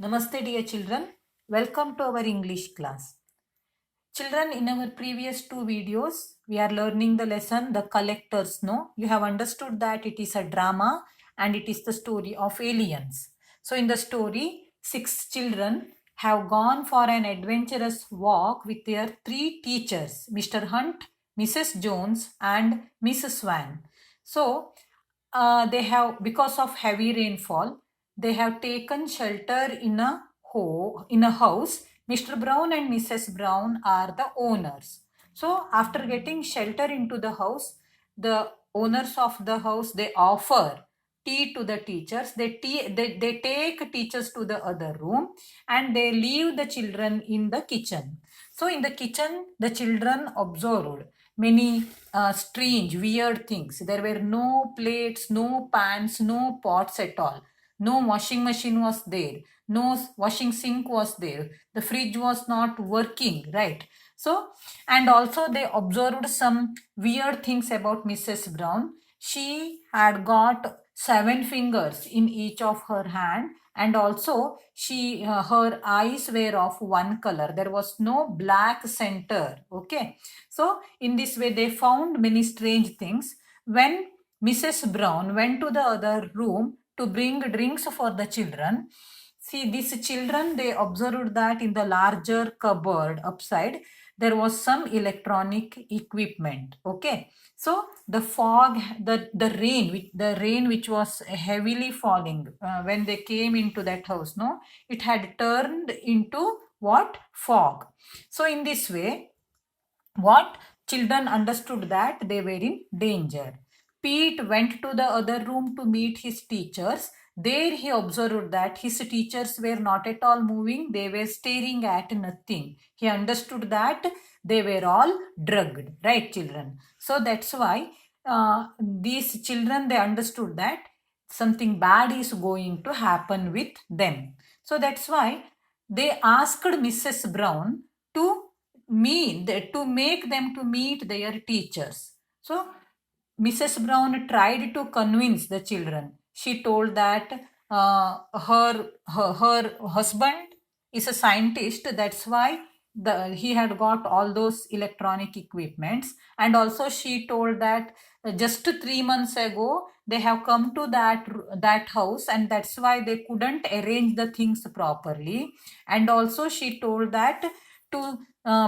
Namaste dear children, welcome to our English class. Children, in our previous two videos, we are learning the lesson The Collector's No. You have understood that it is a drama and it is the story of aliens. So in the story, 6 children have gone for an adventurous walk with their 3 teachers, Mr. Hunt, Mrs. Jones and Mrs. Swan. So they have, because of heavy rainfall, they have taken shelter in a house. Mr. Brown and Mrs. Brown are the owners. So after getting shelter into the house, the owners of the house, they offer tea to the teachers. They take teachers to the other room and they leave the children in the kitchen. So in the kitchen, the children observed many strange, weird things. There were no plates, no pans, no pots at all. No washing machine was there. No washing sink was there. The fridge was not working, right? So, and also they observed some weird things about Mrs. Brown. She had got 7 fingers in each of her hand, and also her eyes were of one color. There was no black center. Okay, so in this way they found many strange things. When Mrs. Brown went to the other room to bring drinks for the children, see, these children, they observed that in the larger cupboard upside there was some electronic equipment. Okay, so the fog, the rain which was heavily falling when they came into that house, no, it had turned into what? Fog. So in this way, what children understood that they were in danger. Pete went to the other room to meet his teachers. There he observed that his teachers were not at all moving, they were staring at nothing. He understood that they were all drugged, right, children? So that's why these children, they understood that something bad is going to happen with them. So that's why they asked Mrs. Brown to to make them to meet their teachers. So Mrs. Brown tried to convince the children. She told that her husband is a scientist. That's why he had got all those electronic equipments. And also she told that just 3 months ago they have come to that house, and that's why they couldn't arrange the things properly. And also she told that to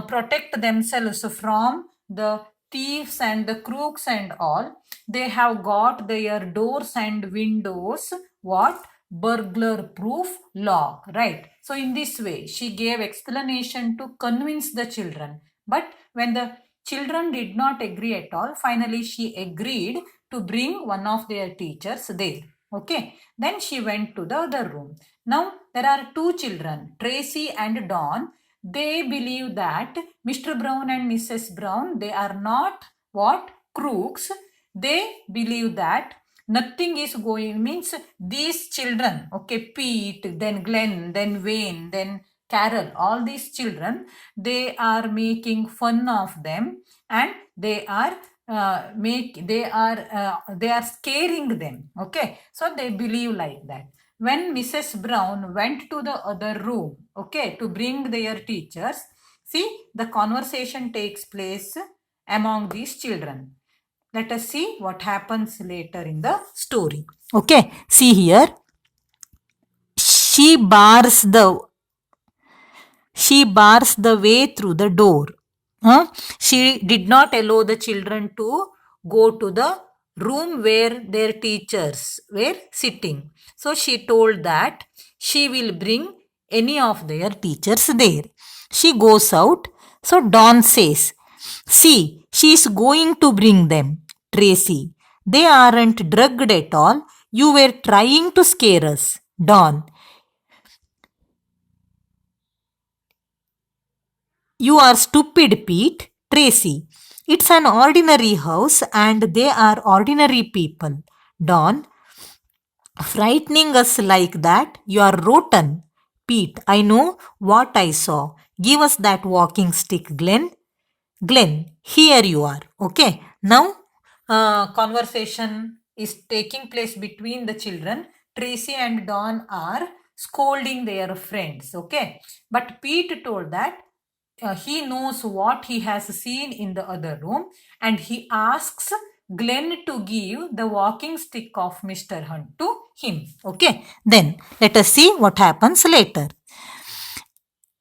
protect themselves from the thieves and the crooks and all, they have got their doors and windows what? Burglar proof lock, right? So in this way she gave explanation to convince the children. But when the children did not agree at all, finally she agreed to bring one of their teachers there. Okay, then she went to the other room. Now there are 2 children, Tracy and Dawn. They believe that Mr. Brown and Mrs. Brown, they are not what? Crooks. They believe that nothing is going, means these children, okay, Pete, then Glenn, then Wayne, then Carol, all these children, they are making fun of them, and they are they are scaring them. Okay, so they believe like that. When Mrs. Brown went to the other room, okay, to bring their teachers, see, the conversation takes place among these children. Let us see what happens later in the story. Okay, see here. She bars the way through the door. She did not allow the children to go to the room where their teachers were sitting. So she told that she will bring any of their teachers there. She goes out. So Dawn says, "See, she is going to bring them." Tracy, "They aren't drugged at all. You were trying to scare us." Dawn, "You are stupid, Pete." Tracy, "It's an ordinary house and they are ordinary people." Dawn, "Frightening us like that? You are rotten." Pete, "I know what I saw. Give us that walking stick, Glenn." Glenn, "Here you are." Okay. Now, conversation is taking place between the children. Tracy and Dawn are scolding their friends. Okay, but Pete told that he knows what he has seen in the other room, and he asks Glenn to give the walking stick of Mr. Hunt to him. Okay, then let us see what happens later.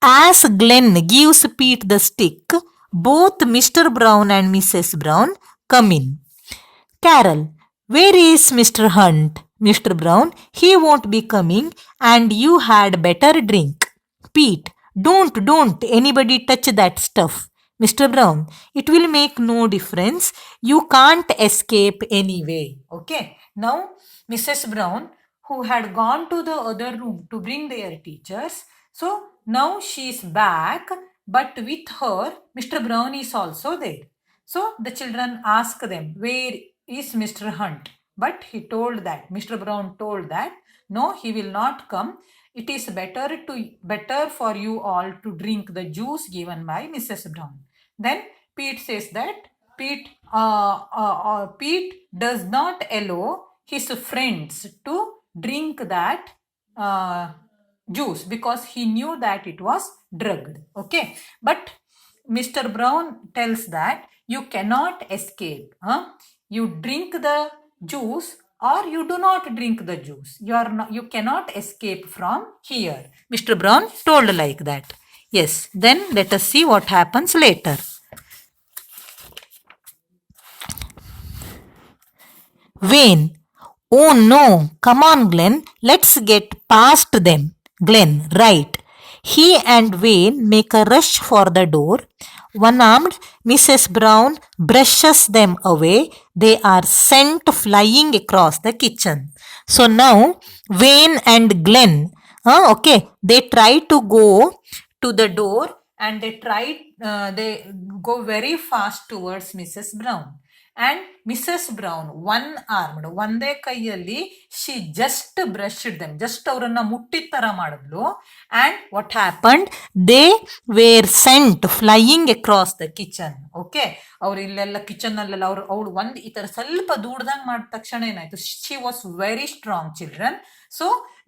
As Glenn gives Pete the stick, both Mr. Brown and Mrs. Brown come in. Carol, where is Mr. Hunt? Mr. Brown, he won't be coming and you had better drink. Pete, don't anybody touch that stuff. Mr. Brown, it will make no difference. You can't escape anyway. Okay. Now, Mrs. Brown, who had gone to the other room to bring their teachers, so now she is back, but with her, Mr. Brown is also there. So the children ask them, where is Mr. Hunt? But he told that, Mr. Brown told that, no, he will not come. It is better for you all to drink the juice given by Mrs. Brown. Then Pete says that Pete does not allow his friends to drink that juice because he knew that it was drugged. Okay, but Mr. Brown tells that you cannot escape. You drink the juice or you do not drink the juice. You cannot escape from here. Mr. Brown told like that. Yes, then let us see what happens later. Wayne, oh no, come on Glenn, let's get past them. Glenn, right. He and Wayne make a rush for the door. One-armed Mrs. Brown brushes them away. They are sent flying across the kitchen. So now Wayne and Glenn, they try to go to the door and they go very fast towards Mrs. Brown. And Mrs. Brown, one-armed, ಒಂದೇ ಕೈಯಲ್ಲಿ she just brushed them, just ಅವರನ್ನ ಮುಟ್ಟಿದ ತರ ಮಾಡಿದ್ಲು. And what happened? They were sent flying across the kitchen. Okay, ಅವ್ರು ಇಲ್ಲೆಲ್ಲ kitchen ಅಲ್ಲೆಲ್ಲ ಅವ್ರು ಒಂದ್ ಈ ತರ ಸ್ವಲ್ಪ ದೂಡ್ದಂಗ್ ಮಾಡಿದ ತಕ್ಷಣ ಏನಾಯ್ತು? She was very strong, children. So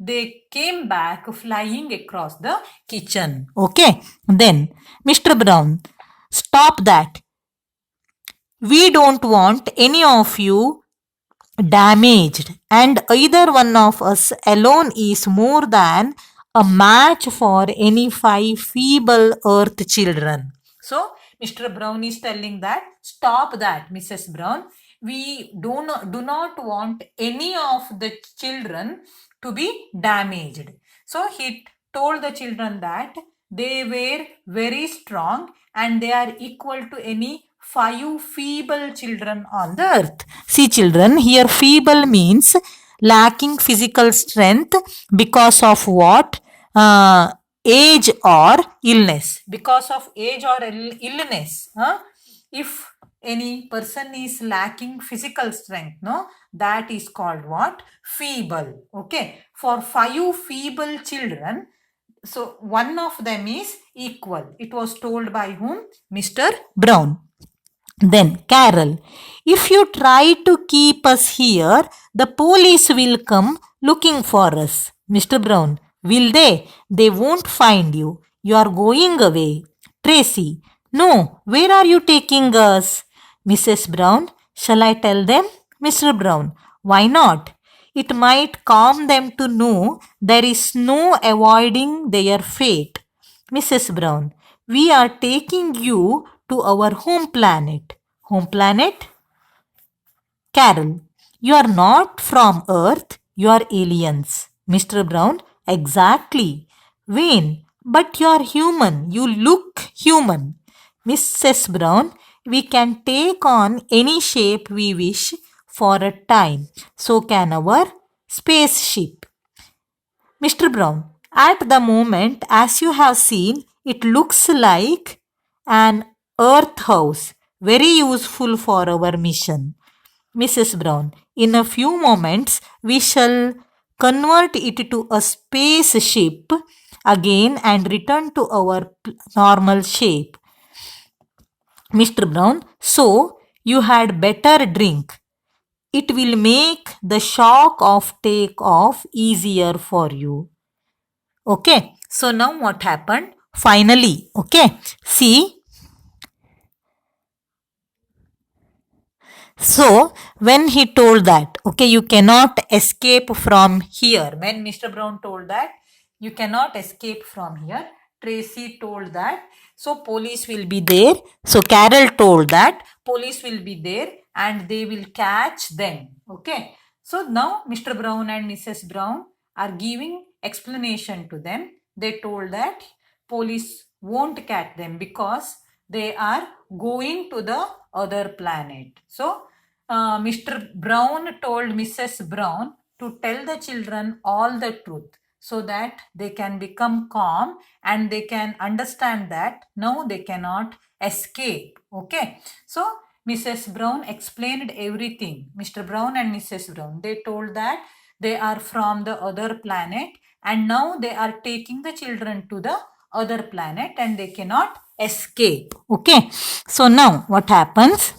they came back flying across the kitchen. Okay, then Mr. Brown, stop that. We don't want any of you damaged, and either one of us alone is more than a match for any 5 feeble earth children. So, Mr. Brown is telling that, stop that, Mrs. Brown. We do not want any of the children to be damaged. So, he told the children that they were very strong and they are equal to any 5 feeble children on the earth. See children, here feeble means lacking physical strength because of what? Age or illness. Because of age or illness. If any person is lacking physical strength, that is called what? Feeble. Okay. For 5 feeble children, so one of them is equal. It was told by whom? Mr. Brown. Then Carol, if you try to keep us here, the police will come looking for us. Mr. Brown, will they? They won't find you. You are going away. Tracy, no, where are you taking us? Mrs. Brown, shall I tell them? Mr. Brown, why not? It might calm them to know there is no avoiding their fate. Mrs. Brown, we are taking you to our home planet. Home planet? Carol, you are not from Earth, you are aliens. Mr. Brown, exactly. Wayne, but you are human, you look human. Mrs. Brown, we can take on any shape we wish for a time. So can our spaceship. Mr. Brown, at the moment, as you have seen, it looks like an earth house, very useful for our mission. Mrs. Brown, in a few moments, we shall convert it to a spaceship again and return to our normal shape. Mr. Brown, so you had better drink. It will make the shock of takeoff easier for you. Okay, so now what happened? Finally, okay, see. So, when he told that, okay, you cannot escape from here, when Mr. Brown told that you cannot escape from here, Tracy told that, so police will be there. So, Carol told that police will be there and they will catch them. Okay, so now Mr. Brown and Mrs. Brown are giving explanation to them. They told that police won't catch them because they are going to the other planet. So, Mr. Brown told Mrs. Brown to tell the children all the truth so that they can become calm and they can understand that now they cannot escape. Okay, so Mrs. Brown explained everything. Mr. Brown and Mrs. Brown, they told that they are from the other planet and now they are taking the children to the other planet and they cannot escape. Okay, so now what happens?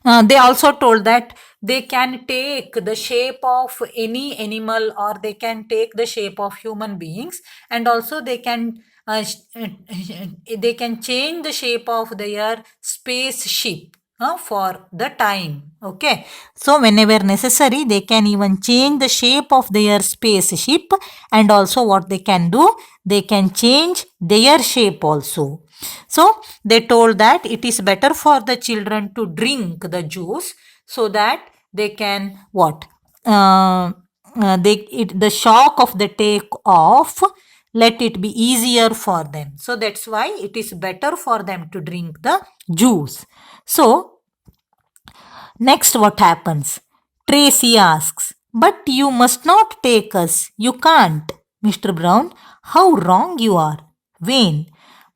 They also told that they can take the shape of any animal or they can take the shape of human beings, and also they can change the shape of their spaceship for the time. Okay, so whenever necessary they can even change the shape of their spaceship, and also what they can do, they can change their shape also. So they told that it is better for the children to drink the juice so that they can what? The shock of the take off, let it be easier for them. So that's why it is better for them to drink the juice. So next what happens? Tracy asks, but you must not take us. You can't. Mr. Brown, how wrong you are. Vain.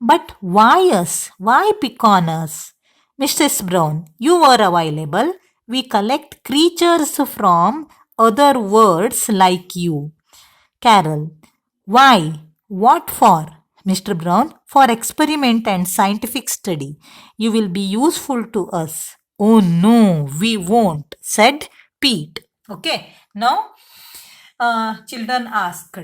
But why us? Why pick on us? Mrs. Brown, you were available. We collect creatures from other words like you. Carol, why? What for? Mr. Brown, for experiment and scientific study. You will be useful to us. Oh no, we won't, said Pete. Okay, now children asked,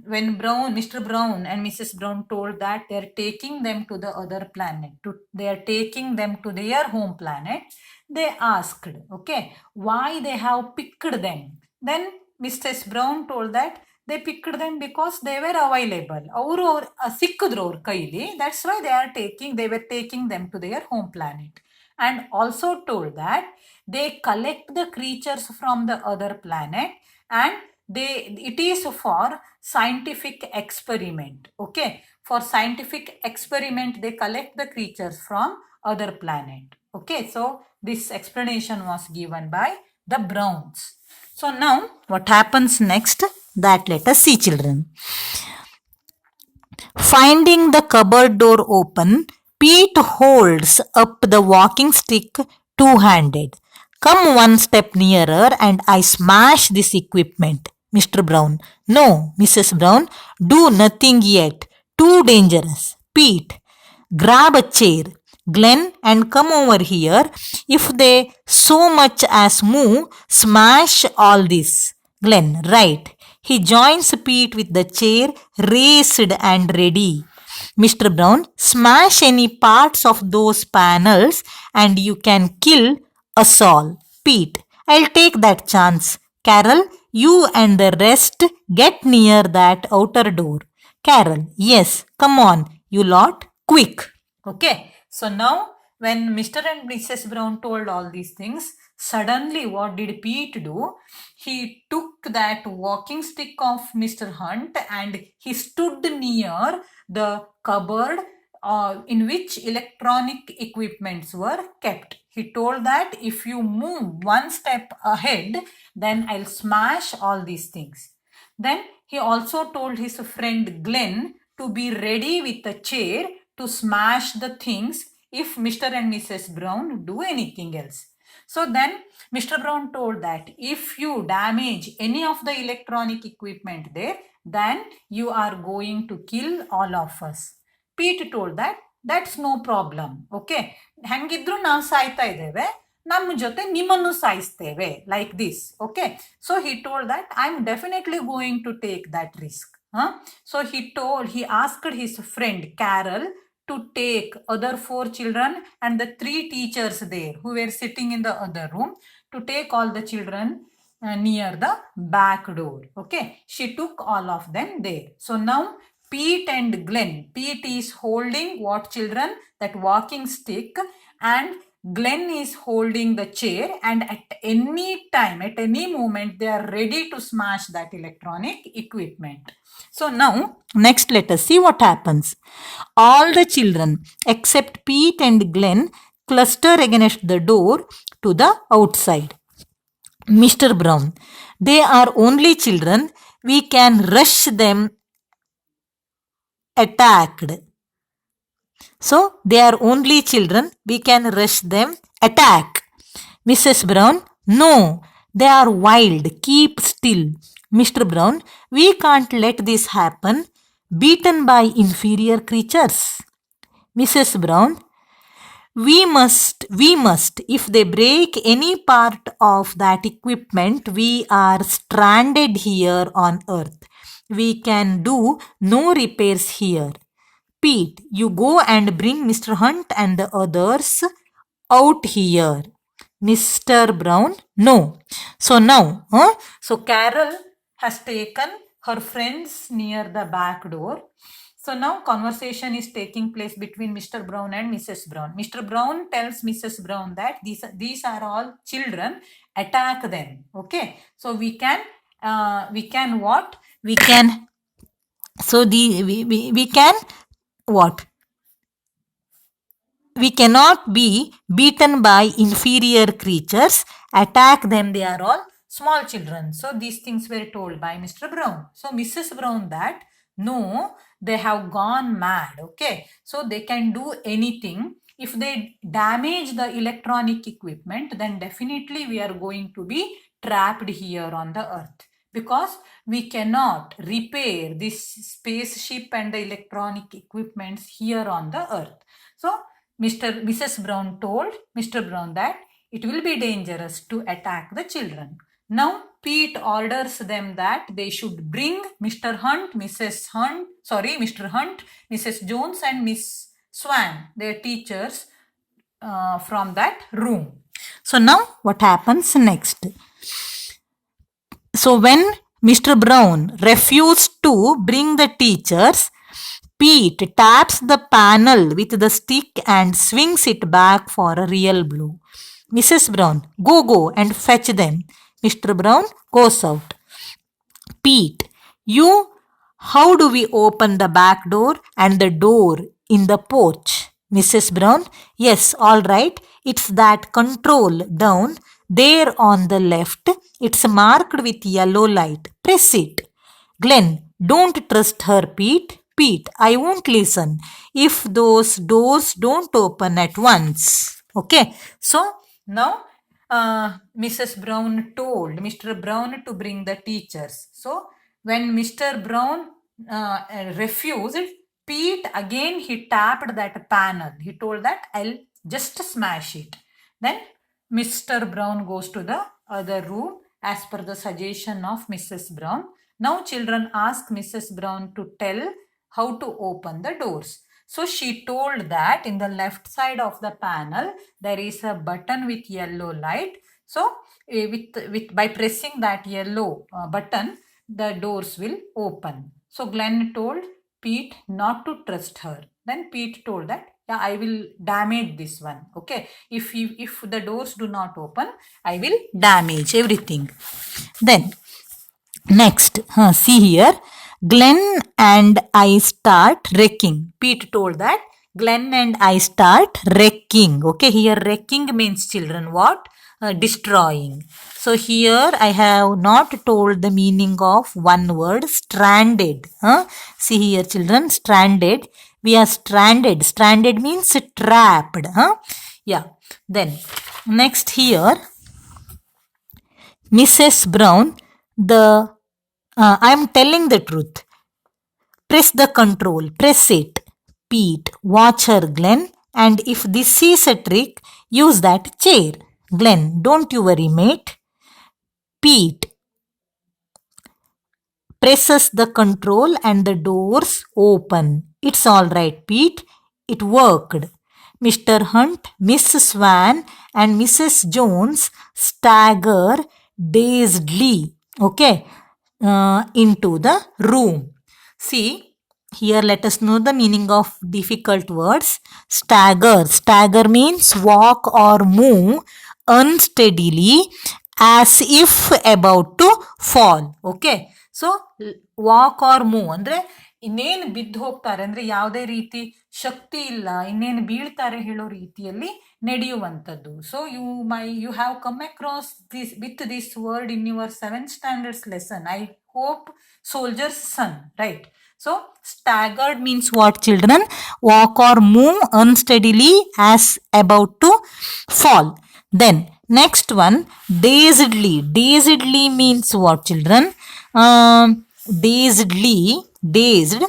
when Mr. Brown and Mrs. Brown told that they are taking them to the other planet, they are taking them to their home planet, they asked, okay, why they have picked them. Then Mrs. Brown told that they picked them because they were available. ಅವರು ಸಿಕ್ಕಿದ್ರು ಅವ್ರ ಕೈಲಿ. That's why they were taking them to their home planet. And also told that they collect the creatures from the other planet and it is for scientific experiment. Okay, for scientific experiment they collect the creatures from other planet. Okay, so this explanation was given by the Browns. So now what happens next, that let us see, children. Finding the cupboard door open, Pete holds up the walking stick two-handed. Come one step nearer and I smash this equipment. Mr. Brown. No, Mrs. Brown, do nothing yet. Too dangerous. Pete. Grab a chair. Glenn, and come over here. If they so much as move, smash all this. Glenn. Right. He joins Pete with the chair raised and ready. Mr. Brown, smash any parts of those panels and you can kill us all. Pete, I'll take that chance. Carol, you and the rest get near that outer door. Carol, yes, come on, you lot, quick. Okay, so now when Mr. and Mrs. Brown told all these things, suddenly what did Pete do? He took that walking stick of Mr. Hunt and he stood near the cupboard in which electronic equipments were kept. He told that if you move one step ahead, then I'll smash all these things. Then he also told his friend Glenn to be ready with a chair to smash the things if Mr. and Mrs. Brown do anything else. So then Mr. Brown told that if you damage any of the electronic equipment there, then you are going to kill all of us. Pete told that that's no problem. Okay, ಹಂಗಿದ್ರು ನಾವು ಸಾಯ್ತಾ ಇದ್ದೇವೆ, ನಮ್ಮ ಜೊತೆ ನಿಮ್ಮನ್ನು ಸಾಯಿಸ್ತೇವೆ, like this. Okay, so he told that I am definitely going to take that risk. So he asked his friend Carol to take other 4 children and the 3 teachers there who were sitting in the other room, to take all the children near the back door. Okay, she took all of them there. So now Pete and Glenn, Pete is holding what children? That walking stick, and Glenn is holding the chair, and at any time, at any moment, they are ready to smash that electronic equipment. So now, next let us see what happens. All the children except Pete and Glenn cluster against the door to the outside. Mr. Brown, they are only children. We can rush them attacked. So, they are only children. We can rush them attack. Mrs. Brown, no, they are wild. Keep still. Mr. Brown, we can't let this happen. Beaten by inferior creatures. Mrs. Brown, we must. If they break any part of that equipment, we are stranded here on earth. We can do no repairs here. Pete, you go and bring Mr. Hunt and the others out here. Mr. Brown, no. So now, so Carol has taken her friends near the back door. So now conversation is taking place between Mr. Brown and Mrs. Brown. Mr. Brown tells Mrs. Brown that these are all children, attack them. Okay, so we can what? We can, so we can what? We cannot be beaten by inferior creatures. Attack them, they are all small children. So these things were told by Mr. Brown. So Mrs. Brown that, no, they have gone mad. Okay, so they can do anything. If they damage the electronic equipment, then definitely we are going to be trapped here on the earth, because we cannot repair this spaceship and the electronic equipments here on the earth. So Mrs. Brown told Mr. Brown that it will be dangerous to attack the children. Now Pete orders them that they should bring Mr. Hunt, Mrs. Jones and Miss Swan, their teachers, from that room. So now what happens next? So when Mr. Brown refused to bring the teachers, Pete taps the panel with the stick and swings it back for a real blow. Mrs. Brown, go and fetch them. Mr. Brown goes out. Pete, how do we open the back door and the door in the porch? Mrs. Brown, yes, all right. It's that control down there on the left. It's marked with yellow light. Press it. Glenn, don't trust her, Pete. Pete, I won't listen if those doors don't open at once. Okay, so now Mrs. Brown told Mr. Brown to bring the teachers. So when Mr. Brown refused, Pete again he tapped that panel. He told that I'll just smash it. Then Mr. Brown goes to the other room as per the suggestion of Mrs. Brown. Now children ask Mrs. Brown to tell how to open the doors. So she told that in the left side of the panel there is a button with yellow light. So by pressing that yellow button, the doors will open. So Glenn told Pete not to trust her. Then Pete told that, yeah, I will damage this one. Okay, if the doors do not open, I will damage everything. Then next, see here, Glenn and I start wrecking. Pete told that Glenn and I start wrecking. Okay, here wrecking means children what? Destroying. So here I have not told the meaning of one word, stranded. See here children, stranded. We are stranded. Stranded means trapped. Yeah. Then next here, Mrs. Brown, I am telling the truth. Press the control. Press it. Pete, watch her, Glenn. And if this is a trick, use that chair. Glenn, don't you worry, mate. Pete presses the control and the doors open. It's all right, Pete. It worked. Mr. Hunt, Miss Swan, and Mrs. Jones stagger dazedly, okay, into the room. See, here let us know the meaning of difficult words. Stagger. Stagger means walk or move unsteadily as if about to fall. Okay. So walk or move ಅಂದರೆ ಇನ್ನೇನು ಬಿದ್ದು ಹೋಗ್ತಾರೆ ಅಂದರೆ ಯಾವುದೇ ರೀತಿ ಶಕ್ತಿ ಇಲ್ಲ, ಇನ್ನೇನು ಬೀಳ್ತಾರೆ ಹೇಳೋ ರೀತಿಯಲ್ಲಿ ನಡೆಯುವಂಥದ್ದು. So you have come across this with this word in your 7th standards lesson. I hope soldier's son, right? So staggered means what, children? Walk or move unsteadily as about to fall. Then next one, dazedly. Dazedly means what, children? Dazed,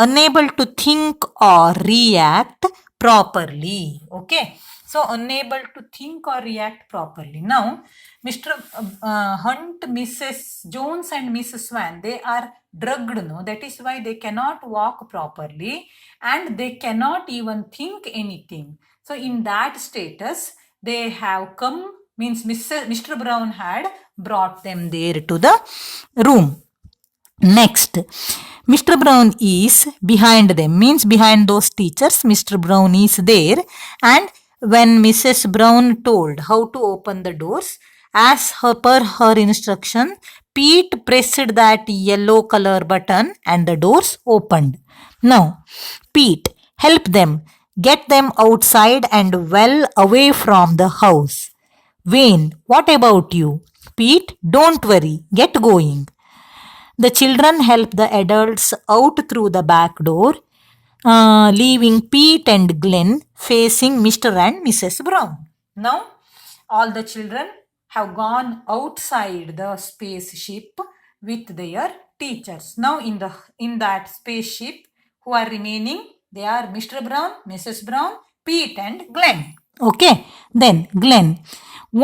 unable to think or react properly. Okay, so unable to think or react properly. Now Mr. Hunt, Mrs. Jones and Mrs. Swan, they are drugged, no? That is why they cannot walk properly and they cannot even think anything. So in that status they have come, means Mr. Brown had brought them there to the room. Next, Mr. Brown is behind them, means behind those teachers. Mr. Brown is there, and when Mrs. Brown told how to open the doors, as per her instruction, Pete pressed that yellow color button and the doors opened. Now, Pete, help them, get them outside and well away from the house. Wayne, what about you? Pete, don't worry, get going. The children help the adults out through the back door, leaving Pete and Glenn facing Mr. and Mrs. Brown. Now, all the children have gone outside the spaceship with their teachers. Now, in that spaceship, who are remaining? They are Mr. Brown, Mrs. Brown, Pete and Glenn. Okay, then Glenn,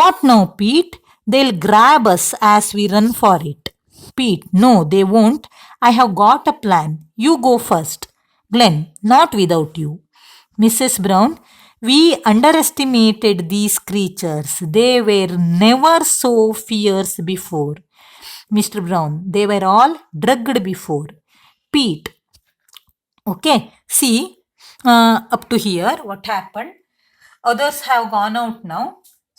what now, Pete? They'll grab us as we run for it. Pete, no, they won't. I have got a plan. You go first. Glenn, not without you. Mrs. Brown, we underestimated these creatures. They were never so fierce before. Mr. Brown, they were all drugged before. Pete, okay, see, up to here, what happened? Others have gone out now.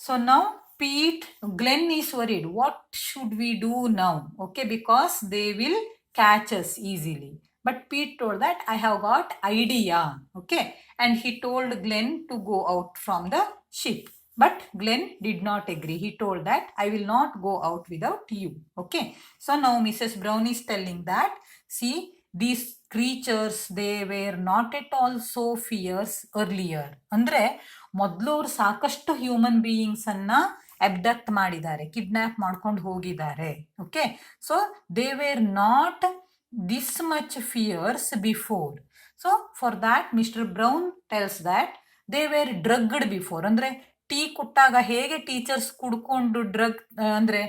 So now Pete, Glenn is worried. What should we do now? Okay, because they will catch us easily. But Pete told that I have got idea. Okay, and he told Glenn to go out from the ship. But Glenn did not agree. He told that I will not go out without you. Okay, so now Mrs. Brown is telling that, see, these creatures, they were not at all so fierce earlier. ಅಂದ್ರೆ ಮೊದಲು ಅವ್ರು ಸಾಕಷ್ಟು human beings ಅನ್ನ ಅಬ್ಡಕ್ಟ್ ಮಾಡಿದ್ದಾರೆ, kidnap ಮಾಡ್ಕೊಂಡು ಹೋಗಿದ್ದಾರೆ. Okay, so they were not this much fears before. So for that mister Brown tells that they were drugged before. ಅಂದರೆ tea ಕೊಟ್ಟಾಗ ಹೇಗೆ ಟೀಚರ್ಸ್ ಕುಡ್ಕೊಂಡು ಅಂದರೆ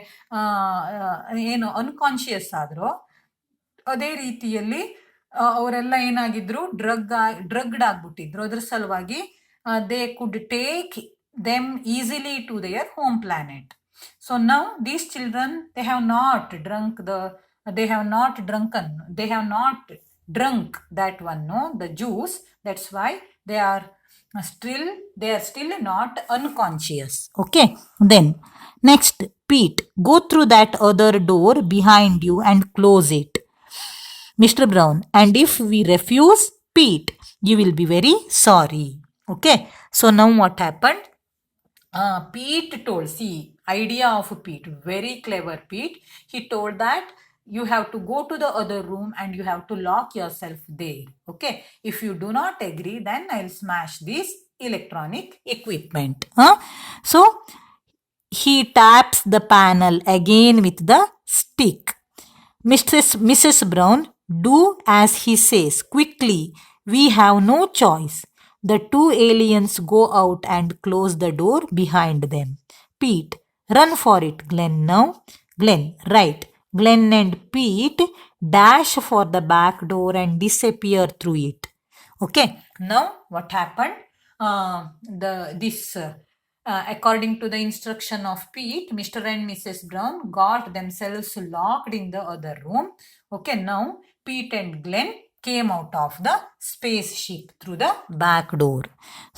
ಏನು ಅನ್ಕಾನ್ಶಿಯಸ್ ಆದ್ರೋ, ಅದೇ ರೀತಿಯಲ್ಲಿ ಅವರೆಲ್ಲ ಏನಾಗಿದ್ರು, ಡ್ರಗ್ಡ್ ಆಗ್ಬಿಟ್ಟಿದ್ರು. ಅದ್ರ ಸಲುವಾಗಿ they could take them easily to their home planet. So now these children, they have not drunk that one, no, the juice. That's why they are still not unconscious. Okay, then next, Pete, go through that other door behind you and close it. Mr. Brown, and if we refuse, Pete, you will be very sorry. Okay, so now what happened? Pete told, see, idea of Pete, very clever Pete. He told that you have to go to the other room and you have to lock yourself there. Okay, if you do not agree, then I'll smash this electronic equipment. So he taps the panel again with the stick. Mrs. Brown, do as he says quickly. We have no choice. The two aliens go out and close the door behind them. Pete. Run for it, Glenn. Now, Glenn, right. Glenn and Pete dash for the back door and disappear through it. Okay. Now, what happened? According to the instruction of Pete, Mr. and Mrs. Brown got themselves locked in the other room. Okay, now Pete and Glenn came out of the spaceship through the back door.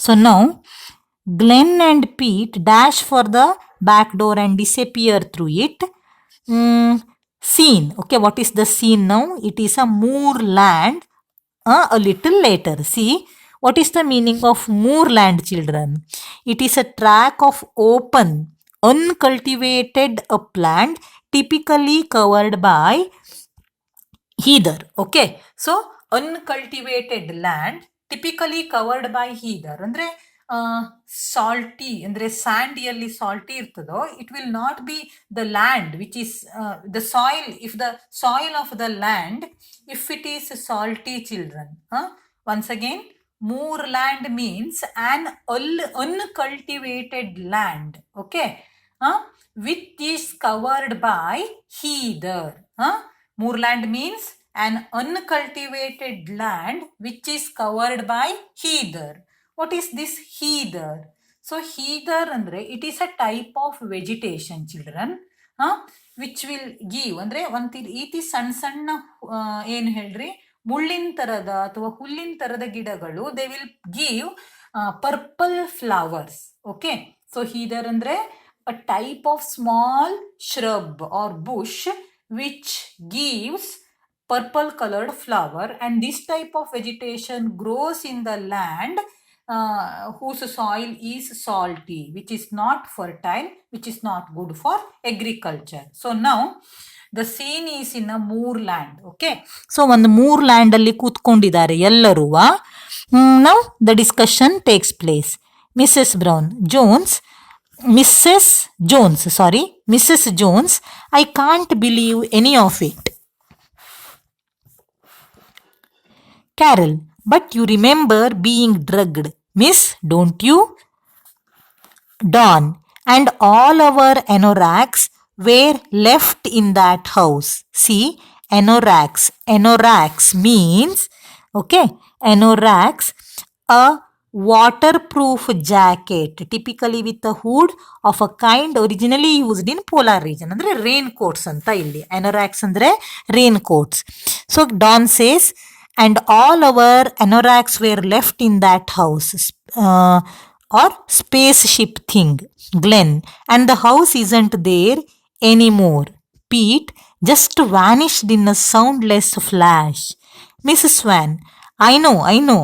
So now Glenn and Pete dash for the back door and disappear through it. Scene. Okay, what is the scene now? It is a moorland. A little later. See, what is the meaning of moorland, children? It is a tract of open, uncultivated upland, typically covered by heather. Okay, so uncultivated land typically covered by heather. Andre salty ಅಂದ್ರೆ ಸ್ಯಾಂಡಿಯಲ್ಲಿ salty ಇರ್ತದೋ, it will not be the land which is the soil. If the soil of the land, if it is salty, children, once again, moorland means an uncultivated land, okay, which is covered by heather. Moorland means an uncultivated land which is covered by heather. What is this heather? So heather andre it is a type of vegetation, children, which will give ಅಂದ್ರೆ ಒಂದು ರೀತಿ ಸಣ್ಣ ಸಣ್ಣ ಏನು ಹೇಳ್ರಿ ಮುಳ್ಳಿನ ತರದ ಅಥವಾ ಹುಲ್ಲಿನ ತರದ ಗಿಡಗಳು, they will give purple flowers. Okay, so heather ಅಂದ್ರೆ a type of small shrub or bush which gives purple colored flower, and this type of vegetation grows in the land whose soil is salty, which is not fertile, which is not good for agriculture. So now the scene is in a moorland. Okay, so ಒಂದು moorland ಅಲ್ಲಿ ಕೂತ್ಕೊಂಡಿದ್ದಾರೆ ಎಲ್ಲರೂ. Now the discussion takes place. Mrs. Jones, I can't believe any of it. Carol, but you remember being drugged, miss, don't you? Dawn, and all our anoraks were left in that house. See, anoraks means, okay, anoraks, a waterproof jacket, typically with a hood of a kind originally used in polar region. Andre raincoats anta illi. Anoraks andre raincoats. So Dawn says, and all our anoraks were left in that house or spaceship thing. Glenn, and the house isn't there anymore. Pete just vanished in a soundless flash. Mrs. Swan, I know,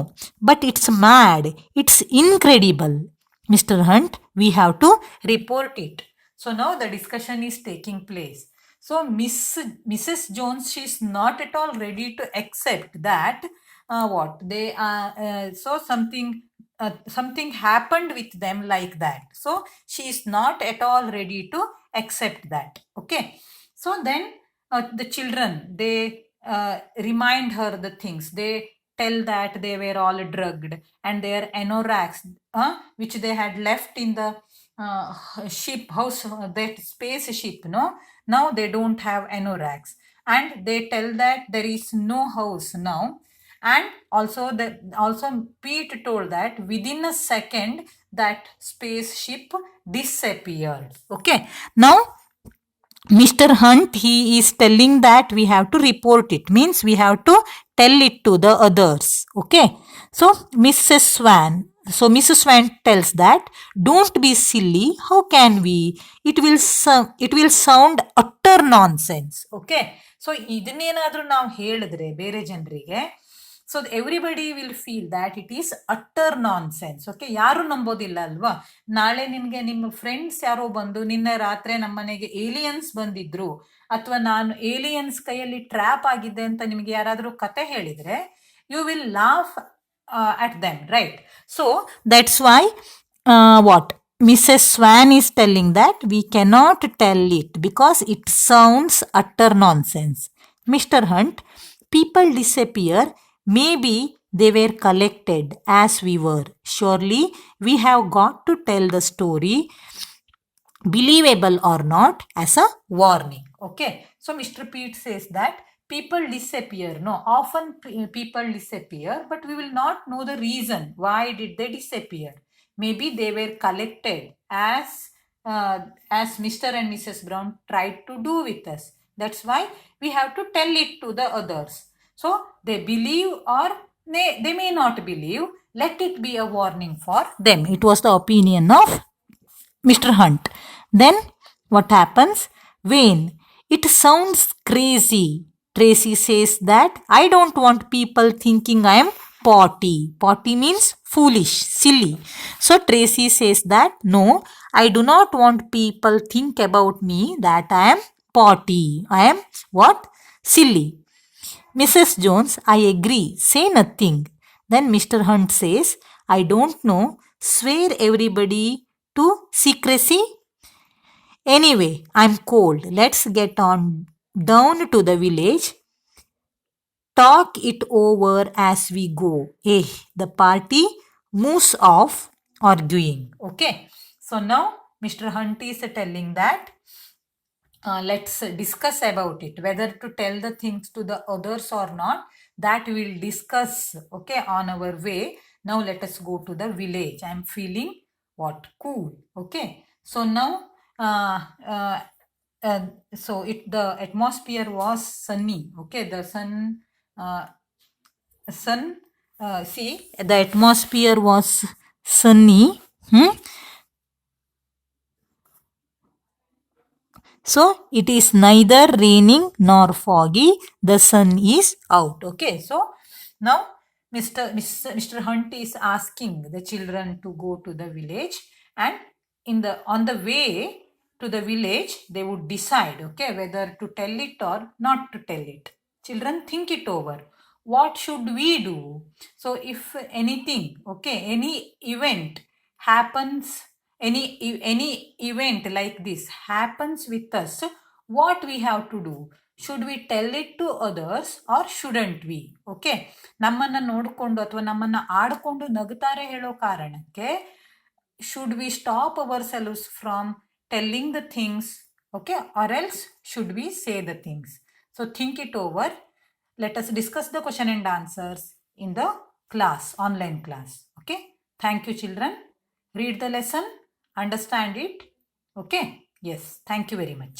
but it's mad. It's incredible. Mr. Hunt, we have to report it. So now the discussion is taking place. So Mrs. Jones, she is not at all ready to accept that so something happened with them like that. So she is not at all ready to accept that. Okay, so then the children, they remind her the things. They tell that they were all drugged and their anoraks which they had left in the ship house, that spaceship, now they don't have anoraks, and they tell that there is no house now. And also Pete told that within a second that spaceship disappeared. Okay, now Mr. Hunt, he is telling that we have to report it, means we have to tell it to the others. Okay, so Mrs. Swan tells that don't be silly, how can we, it will sound utter nonsense. Okay, so ಇದನ್ನೇನಾದ್ರೂ ನಾವು ಹೇಳಿದ್ರೆ ಬೇರೆ ಜನರಿಗೆ, so everybody will feel that it is utter non sense. Okay, ಯಾರು ನಂಬೋದಿಲ್ಲ ಅಲ್ವಾ? ನಾಳೆ ನಿಮಗೆ ನಿಮ್ಮ ಫ್ರೆಂಡ್ಸ್ ಯಾರೋ ಬಂದು ನಿನ್ನೆ ರಾತ್ರಿ ನಮ್ಮ ಮನೆಗೆ ಏಲಿಯನ್ಸ್ ಬಂದಿದ್ರು ಅಥವಾ ನಾನು ಏಲಿಯನ್ಸ್ ಕೈಯಲ್ಲಿ ಟ್ರ್ಯಾಪ್ ಆಗಿದ್ದೆ ಅಂತ ನಿಮಗೆ ಯಾರಾದರೂ ಕತೆ ಹೇಳಿದ್ರೆ, you will laugh at them, right? So that's why Mrs. Swan is telling that we cannot tell it because it sounds utter nonsense. Mr. Hunt, people disappear. Maybe they were collected as we were. Surely we have got to tell the story believable or not as a warning. Okay, so Mr. Pete says that people disappear. No, often people disappear, but we will not know the reason why did they disappear. Maybe they were collected as Mr. and Mrs. Brown tried to do with us. That's why we have to tell it to the others. So they believe or they may not believe. Let it be a warning for them. It was the opinion of Mr. Hunt. Then what happens? Wayne, it sounds crazy. Tracy says that I don't want people thinking I am potty. Potty means foolish, silly. So Tracy says that no, I do not want people think about me that I am potty. I am what? Silly. Mrs. Jones, I agree. Say nothing. Then Mr. Hunt says, I don't know. Swear everybody to secrecy. Anyway, I'm cold. Let's get on down to the village. Talk it over as we go. The party moves off arguing. Okay. So now Mr. Hunt is telling that let's discuss about it, whether to tell the things to the others or not. That we'll discuss, okay, on our way. Now let us go to the village. I'm feeling what? Cool. Okay. So now uh, so the atmosphere was sunny. Okay, the sun see, the atmosphere was sunny. So it is neither raining nor foggy. The sun is out. Okay. So now Mr. Hunt is asking the children to go to the village, and on the way to the village they would decide, okay, whether to tell it or not to tell it. Children, think it over. What should we do? So if anything, okay, any event happens, any event like this happens with us, what we have to do? Should we tell it to others or shouldn't we? Okay, ನಮ್ಮನ್ನ ನೋಡ್ಕೊಂಡು ಅಥವಾ ನಮ್ಮನ್ನ ಆಡ್ಕೊಂಡು ನಗುತ್ತಾರೆ ಹೇಳೋ ಕಾರಣಕ್ಕೆ should we stop ourselves from telling the things, okay, or else should we say the things? So think it over. Let us discuss the question and answers in the class, online class. Okay, thank you children. Read the lesson, understand it. Okay, yes, thank you very much.